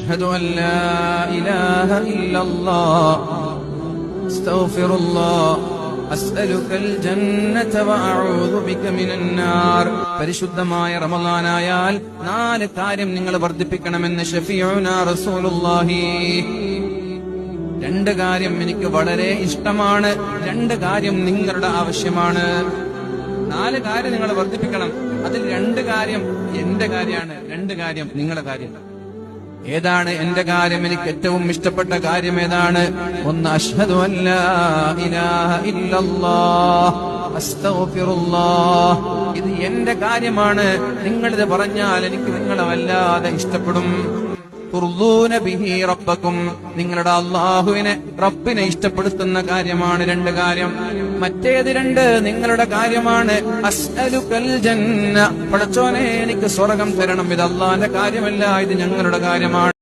അഷ്ഹദു അൻ ലാ ഇലാഹ ഇല്ലല്ലാഹ് അസ്തഗ്ഫിറുല്ലാഹ് അസ്അലുകൽ ജന്നത വഅഊദു ബിക മിനൻ നാർ. പരിശുദ്ധമായ റമളാനായാൽ 4 കാര്യം നിങ്ങൾ വർദ്ധിപ്പിക്കണമെന്ന് ശഫീഉനാ റസൂലുള്ളാഹി. 2 കാര്യം എനിക്ക് വളരെ ഇഷ്ടമാണ്, 2 കാര്യം നിങ്ങളുടെ ആവശ്യമാണ്. 4 കാര്യം നിങ്ങൾ വർദ്ധിപ്പിക്കണം. അതിൽ 2 കാര്യം എന്റെ കാര്യമാണ്, 2 കാര്യം നിങ്ങളുടെ കാര്യം. ഏതാണ് എന്റെ കാര്യം? എനിക്ക് ഏറ്റവും ഇഷ്ടപ്പെട്ട കാര്യം ഏതാണ്? ഒന്ന്, അഷ്ഹദു അൻ ലാ ഇലാഹ ഇല്ലല്ലാഹ് അസ്തഗ്ഫിറുല്ലാഹ്. ഇത് എന്റെ കാര്യമാണ്. നിങ്ങളിത് പറഞ്ഞാൽ എനിക്ക് നിങ്ങളെ വല്ലാതെ ഇഷ്ടപ്പെടും. തുർദൂന ബിഹി റബ്ബക്കും, നിങ്ങളുടെ അല്ലാഹുവിനെ റബ്ബിനെ ഇഷ്ടപ്പെടുത്തുന്ന കാര്യമാണ് 2 കാര്യം. മറ്റേത് 2 നിങ്ങളുടെ കാര്യമാണ്. അസ്അലുകൽ ജന്ന, പടച്ചോനെ എനിക്ക് സ്വർഗ്ഗം തരണം. ഇത് അല്ലാഹുവിന്റെ കാര്യമല്ല, ഇത് ഞങ്ങളുടെ കാര്യമാണ്.